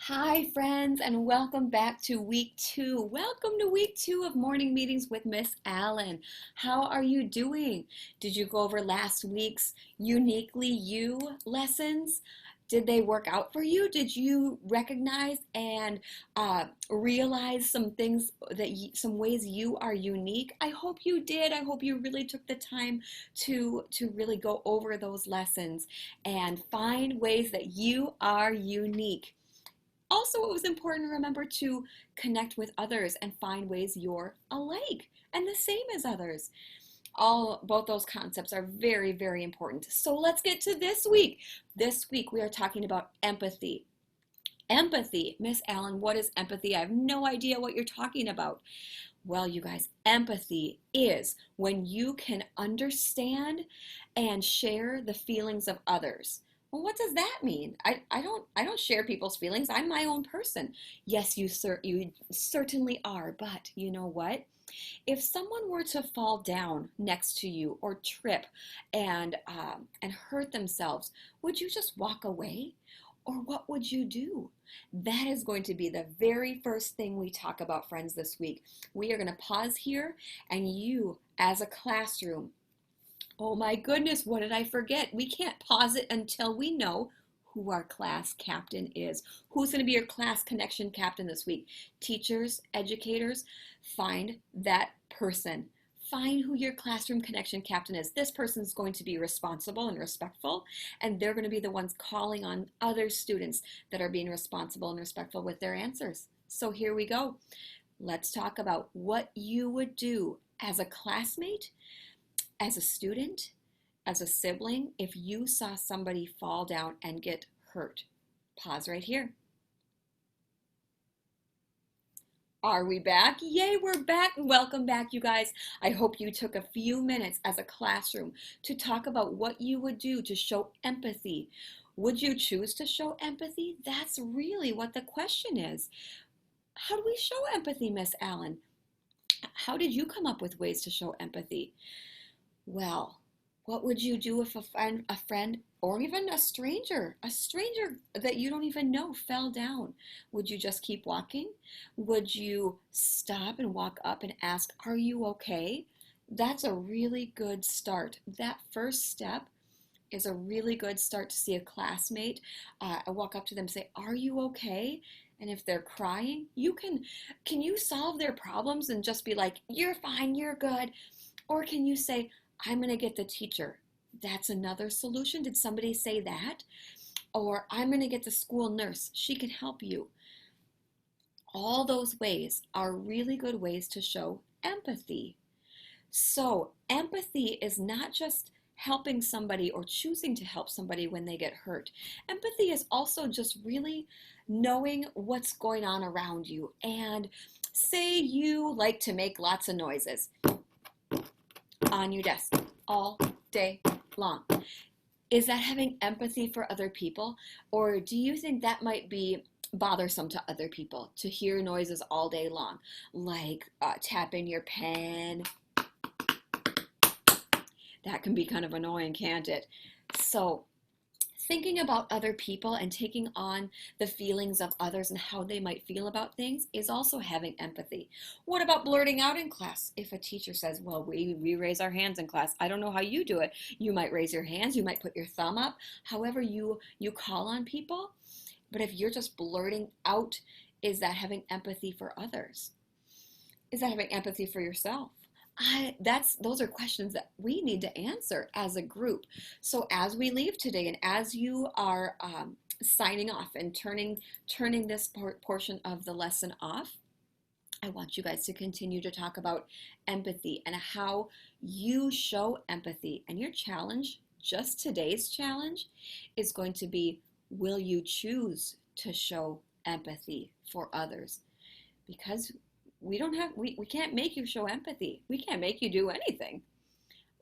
Hi, friends, and welcome back to week two. Welcome to week two of morning meetings with Miss Allen. How are you doing? Did you go over last week's Uniquely You lessons? Did they work out for you? Did you recognize and realize some things some ways you are unique? I hope you did. I hope you really took the time to really go over those lessons and find ways that you are unique. Also, it was important to remember to connect with others and find ways you're alike and the same as others. Both those concepts are very, very important. So let's get to this week. This week we are talking about empathy. Empathy. Miss Allen, what is empathy? I have no idea what you're talking about. Well, you guys, empathy is when you can understand and share the feelings of others. Well, what does that mean? I don't share people's feelings. I'm my own person. Yes, you certainly are, but you know what? If someone were to fall down next to you or trip and hurt themselves, would you just walk away? Or what would you do? That is going to be the very first thing we talk about, friends, this week. We are going to pause here, and you, as a classroom, oh my goodness, what did I forget? We can't pause it until we know who our class captain is. Who's going to be your class connection captain this week? Teachers, educators, find that person. Find who your classroom connection captain is. This person is going to be responsible and respectful, and they're going to be the ones calling on other students that are being responsible and respectful with their answers. So here we go. Let's talk about what you would do as a classmate, as a student, as a sibling, if you saw somebody fall down and get hurt. Pause right here. Are we back? Yay, we're back. Welcome back, you guys. I hope you took a few minutes as a classroom to talk about what you would do to show empathy. Would you choose to show empathy? That's really what the question is. How do we show empathy, Miss Allen? How did you come up with ways to show empathy? Well, what would you do if a friend, or even a stranger that you don't even know fell down? Would you just keep walking? Would you stop and walk up and ask, are you okay? That's a really good start. That first step is a really good start to see a classmate. I walk up to them and say, are you okay? And if they're crying, can you solve their problems and just be like, you're fine, you're good? Or can you say, I'm going to get the teacher? That's another solution. Did somebody say that? Or I'm going to get the school nurse. She can help you. All those ways are really good ways to show empathy. So empathy is not just helping somebody or choosing to help somebody when they get hurt. Empathy is also just really knowing what's going on around you. And say you like to make lots of noises on your desk all day long. Is that having empathy for other people? Or do you think that might be bothersome to other people to hear noises all day long, like tapping your pen? That can be kind of annoying, can't it? So thinking about other people and taking on the feelings of others and how they might feel about things is also having empathy. What about blurting out in class? If a teacher says, well, we raise our hands in class. I don't know how you do it. You might raise your hands, you might put your thumb up, however you call on people. But if you're just blurting out, is that having empathy for others? Is that having empathy for yourself? Those are questions that we need to answer as a group. So as we leave today, and as you are signing off and turning this portion of the lesson off, I want you guys to continue to talk about empathy and how you show empathy. And your challenge, just today's challenge, is going to be, will you choose to show empathy for others? Because we can't make you show empathy. We can't make you do anything.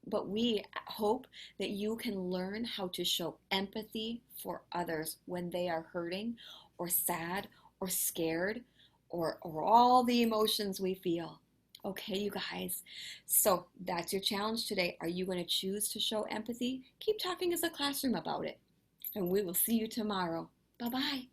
But we hope that you can learn how to show empathy for others when they are hurting or sad or scared or all the emotions we feel. Okay, you guys. So that's your challenge today. Are you going to choose to show empathy? Keep talking as a classroom about it. And we will see you tomorrow. Bye-bye.